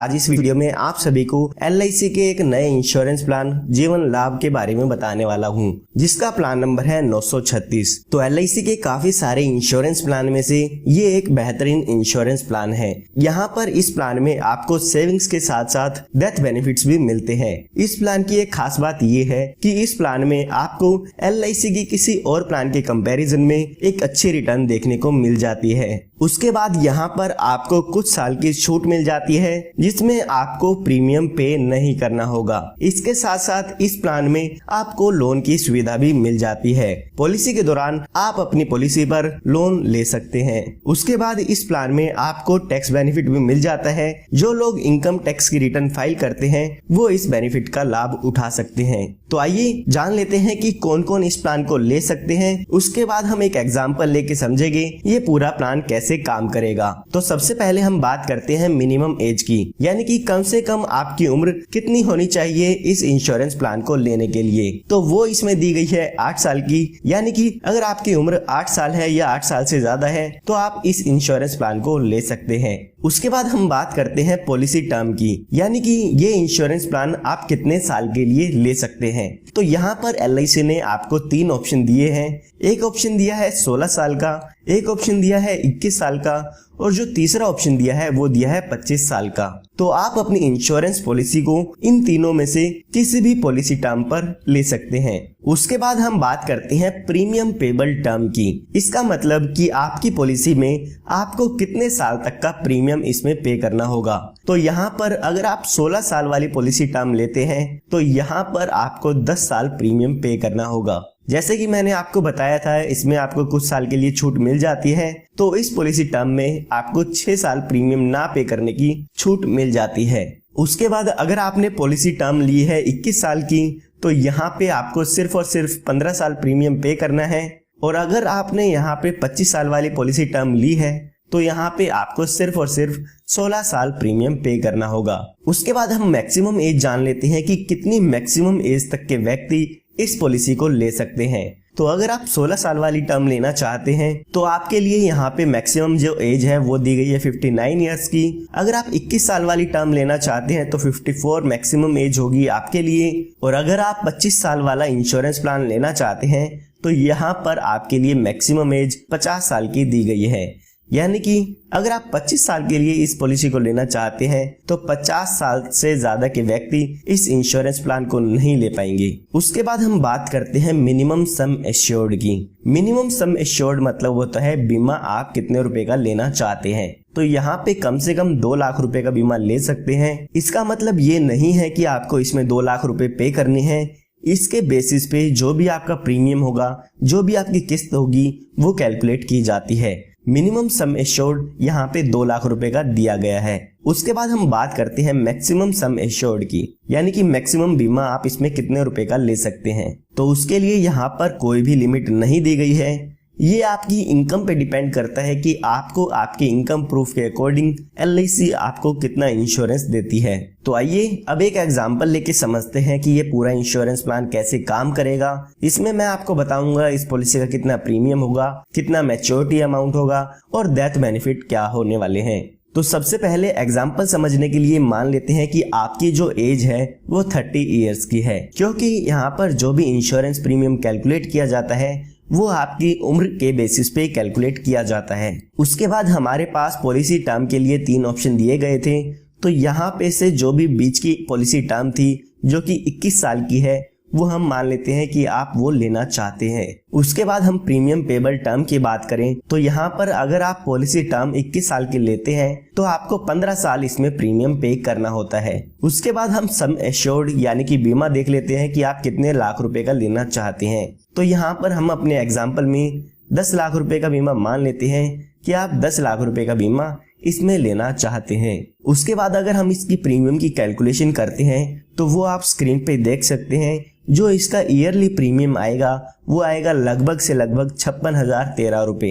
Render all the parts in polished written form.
आज इस वीडियो में आप सभी को LIC के एक नए इंश्योरेंस प्लान जीवन लाभ के बारे में बताने वाला हूं, जिसका प्लान नंबर है 936। तो LIC के काफी सारे इंश्योरेंस प्लान में से ये एक बेहतरीन इंश्योरेंस प्लान है। यहाँ पर इस प्लान में आपको सेविंग्स के साथ साथ डेथ बेनिफिट्स भी मिलते हैं। इस प्लान की एक खास बात ये है कि इस प्लान में आपको LIC की किसी और प्लान के कंपैरिजन में एक अच्छी रिटर्न देखने को मिल जाती है। उसके बाद यहाँ पर आपको कुछ साल की छूट मिल जाती है, जिसमें आपको प्रीमियम पे नहीं करना होगा। इसके साथ साथ इस प्लान में आपको लोन की सुविधा भी मिल जाती है। पॉलिसी के दौरान आप अपनी पॉलिसी पर लोन ले सकते हैं। उसके बाद इस प्लान में आपको टैक्स बेनिफिट भी मिल जाता है। जो लोग इनकम टैक्स की रिटर्न फाइल करते हैं वो इस बेनिफिट का लाभ उठा सकते हैं। तो आइए जान लेते हैं कि कौन कौन इस प्लान को ले सकते हैं। उसके बाद हम एक एग्जाम्पल लेके समझेंगे ये पूरा प्लान कैसे काम करेगा। तो सबसे पहले हम बात करते हैं मिनिमम एज की, यानी कि कम से कम आपकी उम्र कितनी होनी चाहिए इस इंश्योरेंस प्लान को लेने के लिए। तो वो इसमें दी गई है 8 साल की, यानी कि अगर आपकी उम्र 8 साल है या 8 साल से ज्यादा है तो आप इस इंश्योरेंस प्लान को ले सकते हैं। उसके बाद हम बात करते हैं पॉलिसी टर्म की, यानी कि ये इंश्योरेंस प्लान आप कितने साल के लिए ले सकते हैं। तो यहाँ पर LIC ने आपको 3 ऑप्शन दिए हैं। एक ऑप्शन दिया है 16 साल का, एक ऑप्शन दिया है 21 साल का और जो तीसरा ऑप्शन दिया है वो दिया है 25 साल का। तो आप अपनी इंश्योरेंस पॉलिसी को इन तीनों में से किसी भी पॉलिसी टर्म पर ले सकते हैं। उसके बाद हम बात करते हैं प्रीमियम पेबल टर्म की। इसका मतलब कि आपकी पॉलिसी में आपको कितने साल तक का प्रीमियम इसमें पे करना होगा। तो यहाँ पर अगर आप 16 साल वाली पॉलिसी टर्म लेते हैं तो यहाँ पर आपको 10 साल प्रीमियम पे करना होगा। जैसे कि मैंने आपको बताया था, इसमें आपको कुछ साल के लिए छूट मिल जाती है। तो इस पॉलिसी टर्म में आपको 6 साल प्रीमियम ना पे करने की छूट मिल जाती है। उसके बाद अगर आपने पॉलिसी टर्म ली है 21 साल की तो यहाँ पे आपको सिर्फ और सिर्फ 15 साल प्रीमियम पे करना है। और अगर आपने यहाँ पे 25 साल वाली पॉलिसी टर्म ली है तो यहाँ पे आपको सिर्फ और सिर्फ 16 साल प्रीमियम पे करना होगा। उसके बाद हम मैक्सिमम एज जान लेते हैं कि कितनी मैक्सिमम एज तक के व्यक्ति इस पॉलिसी को ले सकते हैं। तो अगर आप 16 साल वाली टर्म लेना चाहते हैं तो आपके लिए यहाँ पे मैक्सिमम जो एज है वो दी गई है 59 इयर्स की। अगर आप 21 साल वाली टर्म लेना चाहते हैं तो 54 मैक्सिमम एज होगी आपके लिए। और अगर आप 25 साल वाला इंश्योरेंस प्लान लेना चाहते हैं तो यहाँ पर आपके लिए मैक्सिमम एज 50 साल की दी गई है। यानी कि अगर आप 25 साल के लिए इस पॉलिसी को लेना चाहते हैं तो 50 साल से ज्यादा के व्यक्ति इस इंश्योरेंस प्लान को नहीं ले पाएंगे। उसके बाद हम बात करते हैं मिनिमम सम एश्योर्ड की। मिनिमम सम एश्योर्ड मतलब होता है बीमा आप कितने रुपए का लेना चाहते हैं। तो यहाँ पे कम से कम 2 लाख रुपए का बीमा ले सकते हैं। इसका मतलब ये नहीं है कि आपको इसमें 2 लाख रुपए पे करने हैं। इसके बेसिस पे जो भी आपका प्रीमियम होगा, जो भी आपकी किस्त होगी वो कैलकुलेट की जाती है। मिनिमम सम एश्योर्ड यहाँ पे 2 लाख रुपए का दिया गया है। उसके बाद हम बात करते हैं मैक्सिमम सम एश्योर्ड की, यानी कि मैक्सिमम बीमा आप इसमें कितने रुपए का ले सकते हैं। तो उसके लिए यहाँ पर कोई भी लिमिट नहीं दी गई है। ये आपकी इनकम पे डिपेंड करता है कि आपको आपके इनकम प्रूफ के अकॉर्डिंग LIC आपको कितना इंश्योरेंस देती है। तो आइए अब एक एग्जांपल लेके समझते हैं कि ये पूरा इंश्योरेंस प्लान कैसे काम करेगा। इसमें मैं आपको बताऊंगा इस पॉलिसी का कितना प्रीमियम होगा, कितना मैच्योरिटी अमाउंट होगा और डेथ बेनिफिट क्या होने वाले हैं। तो सबसे पहले एग्जाम्पल समझने के लिए मान लेते हैं कि आपकी जो एज है वो 30 इयर्स की है, क्योंकि यहाँ पर जो भी इंश्योरेंस प्रीमियम कैलकुलेट किया जाता है वो आपकी उम्र के बेसिस पे कैलकुलेट किया जाता है। उसके बाद हमारे पास पॉलिसी टर्म के लिए 3 ऑप्शन दिए गए थे। तो यहाँ पे से जो भी बीच की पॉलिसी टर्म थी जो कि 21 साल की है वो हम मान लेते हैं कि आप वो लेना चाहते हैं। उसके बाद हम प्रीमियम पेबल टर्म की बात करें तो यहाँ पर अगर आप पॉलिसी टर्म 21 साल की लेते हैं तो आपको 15 साल इसमें प्रीमियम पे करना होता है। उसके बाद हम सम एश्योर्ड यानी कि बीमा देख लेते हैं कि आप कितने लाख रुपए का लेना चाहते हैं। तो यहाँ पर हम अपने एग्जाम्पल में 10 लाख रुपए का बीमा मान लेते हैं कि आप 10 लाख रुपए का बीमा इसमें लेना चाहते हैं। उसके बाद अगर हम इसकी प्रीमियम की कैलकुलेशन करते हैं तो वो आप स्क्रीन पे देख सकते हैं। जो इसका ईयरली प्रीमियम आएगा वो आएगा लगभग से लगभग 56,013 रुपए।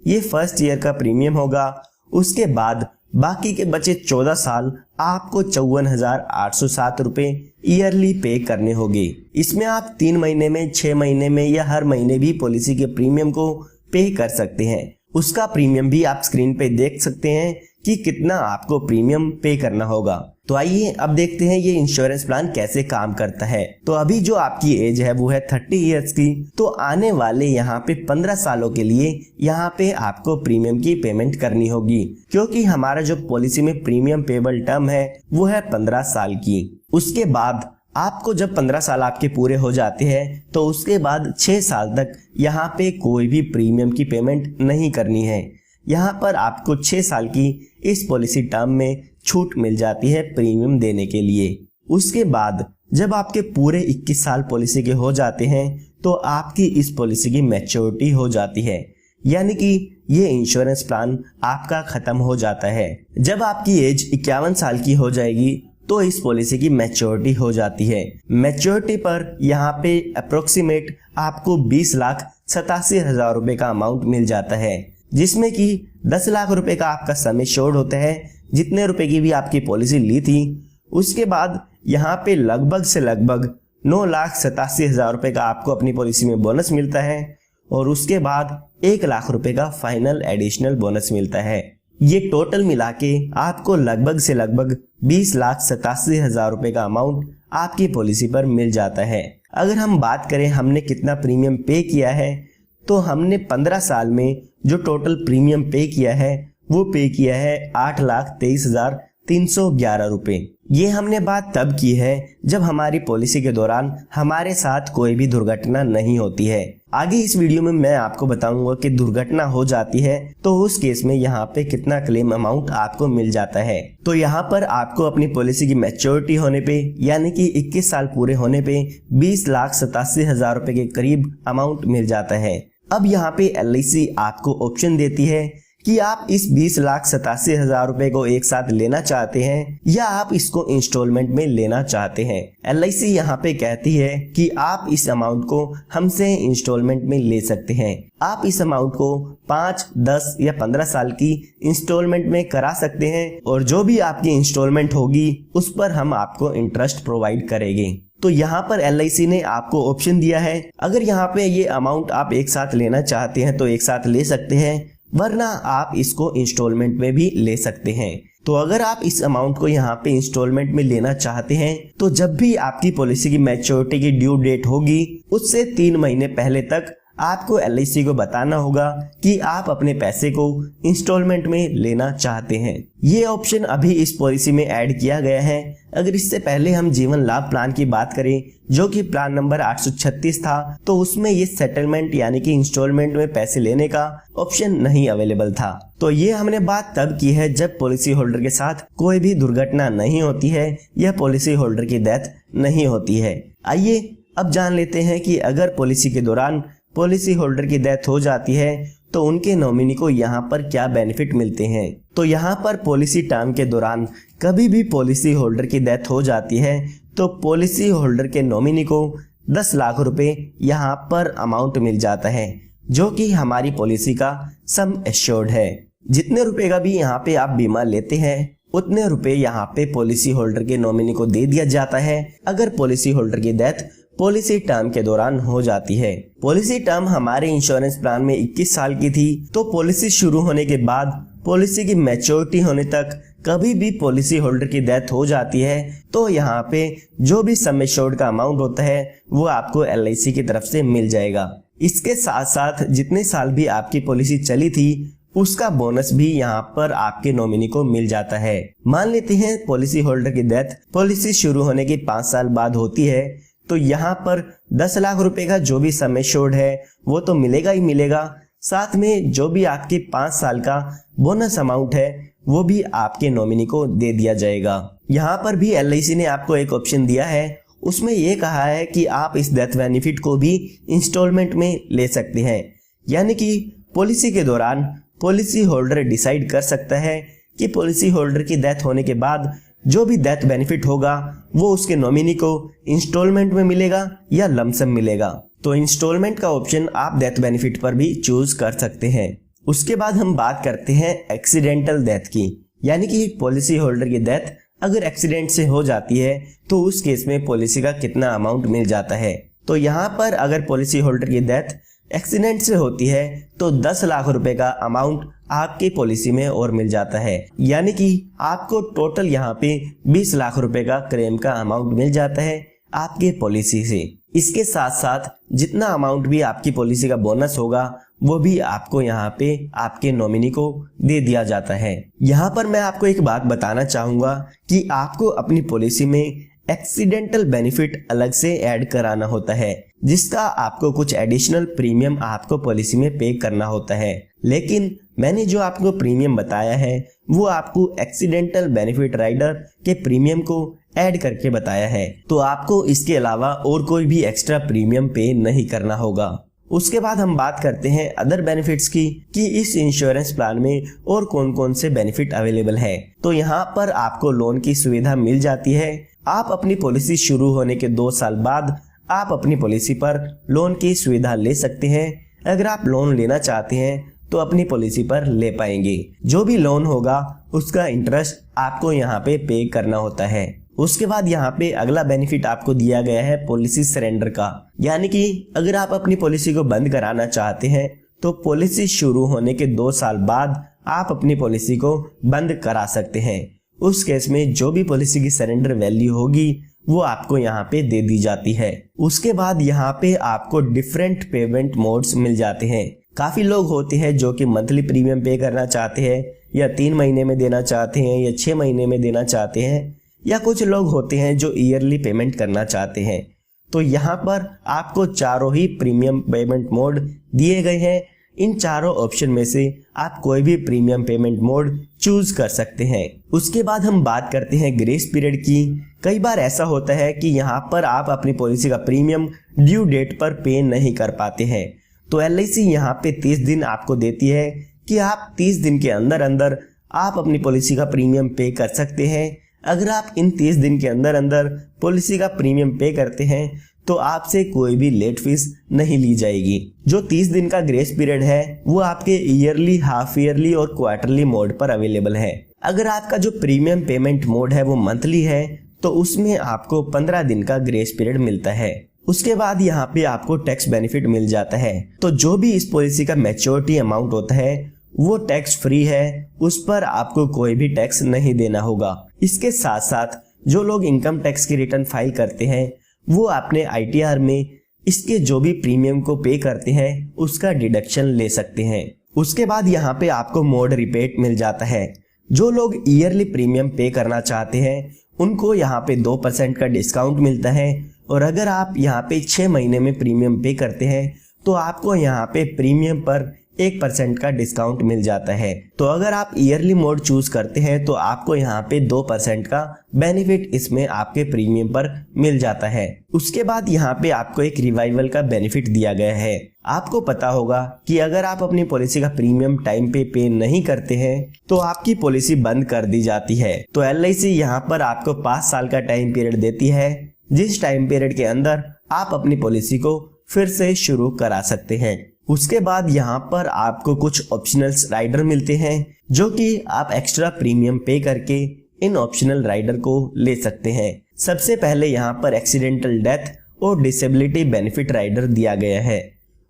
ये फर्स्ट ईयर का प्रीमियम होगा। उसके बाद बाकी के बचे 14 साल आपको 54,807 रुपए ईयरली पे करने होंगे। इसमें आप 3 महीने में, 6 महीने में या हर महीने भी पॉलिसी के प्रीमियम को पे कर सकते हैं। उसका प्रीमियम भी आप स्क्रीन पे देख सकते हैं कि कितना आपको प्रीमियम पे करना होगा। तो आइए अब देखते हैं ये इंश्योरेंस प्लान कैसे काम करता है। तो अभी जो आपकी एज है वो है 30 इयर्स की, तो आने वाले यहाँ पे 15 सालों के लिए यहाँ पे आपको प्रीमियम की पेमेंट करनी होगी, क्योंकि हमारा जो पॉलिसी में प्रीमियम पेबल टर्म है वो है 15 साल की। उसके बाद आपको जब 15 साल आपके पूरे हो जाते हैं तो उसके बाद 6 साल तक यहाँ पे कोई भी प्रीमियम की पेमेंट नहीं करनी है। यहाँ पर आपको 6 साल की इस पॉलिसी टर्म में छूट मिल जाती है प्रीमियम देने के लिए। उसके बाद जब आपके पूरे 21 साल पॉलिसी के हो जाते हैं तो आपकी इस पॉलिसी की मैच्योरिटी हो जाती है, यानी कि ये इंश्योरेंस प्लान आपका खत्म हो जाता है। जब आपकी एज 51 साल की हो जाएगी तो इस पॉलिसी की मैच्योरिटी हो जाती है। मैच्योरिटी पर यहाँ पे अप्रोक्सीमेट आपको 20,87,000 रुपए का अमाउंट मिल जाता है, जिसमें कि 10 लाख रुपए का आपका सम एश्योर्ड होता है, जितने रुपए की भी आपकी पॉलिसी ली थी। उसके बाद यहाँ पे लगभग से लगभग 9,87,000 रुपए का आपको अपनी पॉलिसी में बोनस मिलता है, और उसके बाद 1 लाख रुपए का फाइनल एडिशनल बोनस मिलता है। ये टोटल मिला के आपको लगभग से लगभग 20,87,000 रुपए का अमाउंट आपकी पॉलिसी पर मिल जाता है। अगर हम बात करें हमने कितना प्रीमियम पे किया है, तो हमने 15 साल में जो टोटल प्रीमियम पे किया है वो पे किया है 8,23,311 रुपए। ये हमने बात तब की है जब हमारी पॉलिसी के दौरान हमारे साथ कोई भी दुर्घटना नहीं होती है। आगे इस वीडियो में मैं आपको बताऊंगा कि दुर्घटना हो जाती है तो उस केस में यहाँ पे कितना क्लेम अमाउंट आपको मिल जाता है। तो यहाँ पर आपको अपनी पॉलिसी की मैच्योरिटी होने पे यानी कि 21 साल पूरे होने पे 20,87,000 रुपए के करीब अमाउंट मिल जाता है। अब यहाँ पे LIC आपको ऑप्शन देती है कि आप इस 20,87,000 रुपए को एक साथ लेना चाहते हैं या आप इसको इंस्टॉलमेंट में लेना चाहते हैं। LIC यहाँ पे कहती है कि आप इस अमाउंट को हमसे इंस्टॉलमेंट में ले सकते हैं। आप इस अमाउंट को 5, 10 या 15 साल की इंस्टॉलमेंट में करा सकते हैं, और जो भी आपकी इंस्टॉलमेंट होगी उस पर हम आपको इंटरेस्ट प्रोवाइड करेंगे। तो यहाँ पर LIC ने आपको ऑप्शन दिया है, अगर यहाँ पे ये अमाउंट आप एक साथ लेना चाहते हैं तो एक साथ ले सकते हैं, वरना आप इसको इंस्टॉलमेंट में भी ले सकते हैं। तो अगर आप इस अमाउंट को यहाँ पे इंस्टॉलमेंट में लेना चाहते हैं तो जब भी आपकी पॉलिसी की मैच्योरिटी की ड्यू डेट होगी उससे 3 महीने पहले तक आपको LIC को बताना होगा कि आप अपने पैसे को इंस्टॉलमेंट में लेना चाहते हैं। ये ऑप्शन अभी इस पॉलिसी में ऐड किया गया है। अगर इससे पहले हम जीवन लाभ प्लान की बात करें जो कि प्लान नंबर 836 था, तो उसमें ये सेटलमेंट यानी कि इंस्टॉलमेंट में पैसे लेने का ऑप्शन नहीं अवेलेबल था। तो ये हमने बात तब की है जब पॉलिसी होल्डर के साथ कोई भी दुर्घटना नहीं होती है या पॉलिसी होल्डर की डेथ नहीं होती है। आइए अब जान लेते हैं कि अगर पॉलिसी के दौरान पॉलिसी होल्डर की डेथ हो जाती है तो उनके नॉमिनी को यहाँ पर क्या बेनिफिट मिलते हैं। तो यहाँ पर पॉलिसी टर्म के दौरान कभी भी पॉलिसी होल्डर की डेथ हो जाती है तो पॉलिसी होल्डर के नॉमिनी को 10 लाख रुपए यहाँ पर अमाउंट मिल जाता है, जो कि हमारी पॉलिसी का सम एश्योर्ड है। जितने रुपए का भी यहाँ पे आप बीमा लेते हैं उतने रुपए यहाँ पे पॉलिसी होल्डर के नॉमिनी को दे दिया जाता है अगर पॉलिसी होल्डर की डेथ पॉलिसी टर्म के दौरान हो जाती है। पॉलिसी टर्म हमारे इंश्योरेंस प्लान में 21 साल की थी, तो पॉलिसी शुरू होने के बाद पॉलिसी की मैच्योरिटी होने तक कभी भी पॉलिसी होल्डर की डेथ हो जाती है तो यहाँ पे जो भी सम एश्योर्ड का अमाउंट होता है वो आपको LIC की तरफ से मिल जाएगा। इसके साथ साथ जितने साल भी आपकी पॉलिसी चली थी उसका बोनस भी यहाँ पर आपके नॉमिनी को मिल जाता है। मान लेते हैं पॉलिसी होल्डर की डेथ पॉलिसी शुरू होने के 5 साल बाद होती है, तो यहाँ पर 10 लाख रुपए का जो भी सम एश्योर्ड है वो तो मिलेगा ही मिलेगा, साथ में जो भी आपके 5 साल का बोनस अमाउंट है वो भी आपके नॉमिनी को दे दिया जाएगा। यहाँ पर भी LIC ने आपको एक ऑप्शन दिया है, उसमें ये कहा है कि आप इस डेथ बेनिफिट को भी इंस्टॉलमेंट में ले सकते हैं, यानी कि पॉलिसी के दौरान पॉलिसी होल्डर डिसाइड कर सकता है कि पॉलिसी होल्डर की डेथ होने के बाद जो भी डेथ बेनिफिट होगा वो उसके नॉमिनी को इंस्टॉलमेंट में मिलेगा या लमसम मिलेगा। तो इंस्टॉलमेंट का ऑप्शन आप डेथ बेनिफिट पर भी चूज कर सकते हैं। उसके बाद हम बात करते हैं एक्सीडेंटल डेथ की, यानी कि पॉलिसी होल्डर की डेथ अगर एक्सीडेंट से हो जाती है तो उस केस में पॉलिसी का कितना अमाउंट मिल जाता है। तो यहाँ पर अगर पॉलिसी होल्डर की डेथ एक्सीडेंट से होती है तो 10 लाख रुपए का अमाउंट आपकी पॉलिसी में और मिल जाता है। यानी कि आपको टोटल यहाँ पे 20 लाख रुपए का क्लेम का अमाउंट मिल जाता है आपके पॉलिसी से। इसके साथ साथ जितना अमाउंट भी आपकी पॉलिसी का बोनस होगा वो भी आपको यहाँ पे आपके नॉमिनी को दे दिया जाता है। यहाँ पर मैं आपको एक बात बताना चाहूंगा कि आपको अपनी पॉलिसी में एक्सीडेंटल बेनिफिट अलग से ऐड कराना होता है, जिसका आपको कुछ एडिशनल प्रीमियम आपको पॉलिसी में पे करना होता है। लेकिन मैंने जो आपको प्रीमियम बताया है वो आपको एक्सीडेंटल बेनिफिट राइडर के प्रीमियम को ऐड करके बताया है, तो आपको इसके अलावा और कोई भी एक्स्ट्रा प्रीमियम पे नहीं करना होगा। उसके बाद हम बात करते हैं अदर बेनिफिट्स की कि इस इंश्योरेंस प्लान में और कौन कौन से बेनिफिट अवेलेबल है। तो यहाँ पर आपको लोन की सुविधा मिल जाती है। आप अपनी पॉलिसी शुरू होने के 2 साल बाद आप अपनी पॉलिसी पर लोन की सुविधा ले सकते हैं। अगर आप लोन लेना चाहते हैं तो अपनी पॉलिसी पर ले पाएंगे। जो भी लोन होगा उसका इंटरेस्ट आपको यहाँ पे करना होता है। उसके बाद यहाँ पे अगला बेनिफिट आपको दिया गया है पॉलिसी सरेंडर का। यानी कि अगर आप अपनी पॉलिसी को बंद कराना चाहते हैं तो पॉलिसी शुरू होने के 2 साल बाद आप अपनी पॉलिसी को बंद करा सकते हैं। उस केस में जो भी पॉलिसी की सरेंडर वैल्यू होगी वो आपको यहाँ पे दे दी जाती है। उसके बाद यहाँ पे आपको डिफरेंट पेमेंट मोड्स मिल जाते हैं। काफी लोग होते हैं जो कि मंथली प्रीमियम पे करना चाहते हैं, या 3 महीने में देना चाहते हैं, या 6 महीने में देना चाहते हैं, या कुछ लोग होते हैं जो ईयरली पेमेंट करना चाहते हैं। तो यहाँ पर आपको चारों ही प्रीमियम पेमेंट मोड दिए गए हैं। इन चारों ऑप्शन में से आप कोई भी प्रीमियम पेमेंट मोड चूज कर सकते हैं। उसके बाद हम बात करते हैं ग्रेस पीरियड की। कई बार ऐसा होता है कि यहाँ पर आप अपनी पॉलिसी का प्रीमियम ड्यू डेट पर पे नहीं कर पाते हैं, तो LIC यहाँ पे 30 दिन आपको देती है कि आप 30 दिन के अंदर अंदर आप अपनी पॉलिसी का प्रीमियम पे कर सकते हैं। अगर आप इन 30 दिन के अंदर अंदर पॉलिसी का प्रीमियम पे करते हैं तो आपसे कोई भी लेट फीस नहीं ली जाएगी। जो 30 दिन का ग्रेस पीरियड है वो आपके ईयरली, हाफ ईयरली और क्वार्टरली मोड पर अवेलेबल है। अगर आपका जो प्रीमियम पेमेंट मोड है वो मंथली है तो उसमें आपको 15 दिन का ग्रेस पीरियड मिलता है। उसके बाद यहाँ पे आपको टैक्स बेनिफिट मिल जाता है। तो जो भी इस पॉलिसी का मैच्योरिटी अमाउंट होता है वो टैक्स फ्री है, उस पर आपको कोई भी टैक्स नहीं देना होगा। इसके साथ साथ जो लोग इनकम टैक्स की रिटर्न फाइल करते हैं वो अपने ITR में इसके जो भी प्रीमियम को पे करते हैं उसका डिडक्शन ले सकते हैं। उसके बाद यहाँ पे आपको मोड रिबेट मिल जाता है। जो लोग ईयरली प्रीमियम पे करना चाहते हैं उनको यहाँ पे 2% का डिस्काउंट मिलता है, और अगर आप यहाँ पे 6 महीने में प्रीमियम पे करते हैं तो आपको यहाँ पे प्रीमियम पर 1% का डिस्काउंट मिल जाता है। तो अगर आप ईयरली मोड चूज करते हैं तो आपको यहाँ पे 2% का बेनिफिट इसमें आपके प्रीमियम पर मिल जाता है। उसके बाद यहाँ पे आपको एक रिवाइवल का बेनिफिट दिया गया है। आपको पता होगा कि अगर आप अपनी पॉलिसी का प्रीमियम टाइम पे नहीं करते हैं तो आपकी पॉलिसी बंद कर दी जाती है। तो LIC यहाँ पर आपको 5 साल का टाइम पीरियड देती है, जिस टाइम पीरियड के अंदर आप अपनी पॉलिसी को फिर से शुरू करा सकते हैं। उसके बाद यहाँ पर आपको कुछ ऑप्शनल राइडर मिलते हैं जो कि आप एक्स्ट्रा प्रीमियम पे करके इन ऑप्शनल राइडर को ले सकते हैं। सबसे पहले यहाँ पर एक्सीडेंटल डेथ और डिसेबिलिटी बेनिफिट राइडर दिया गया है।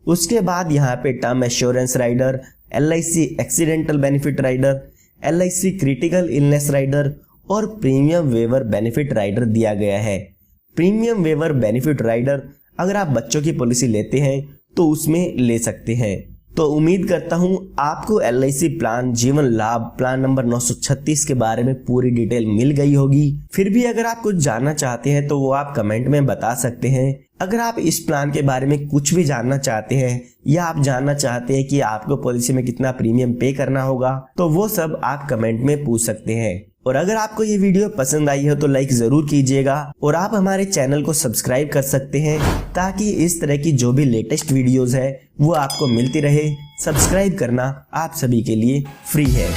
उसके बाद यहाँ पे term assurance rider, LIC accidental benefit rider, LIC critical illness rider और प्रीमियम वेवर बेनिफिट राइडर दिया गया है। प्रीमियम वेवर बेनिफिट राइडर अगर आप बच्चों की पॉलिसी लेते हैं तो उसमें ले सकते हैं। तो उम्मीद करता हूं आपको LIC प्लान जीवन लाभ प्लान नंबर 936 के बारे में पूरी डिटेल मिल गई होगी। फिर भी अगर आप कुछ जानना चाहते हैं तो वो आप कमेंट में बता सकते हैं। अगर आप इस प्लान के बारे में कुछ भी जानना चाहते हैं या आप जानना चाहते हैं कि आपको पॉलिसी में कितना प्रीमियम पे करना होगा तो वो सब आप कमेंट में पूछ सकते हैं। और अगर आपको ये वीडियो पसंद आई हो तो लाइक जरूर कीजिएगा, और आप हमारे चैनल को सब्सक्राइब कर सकते हैं ताकि इस तरह की जो भी लेटेस्ट वीडियोस है वो आपको मिलती रहे। सब्सक्राइब करना आप सभी के लिए फ्री है।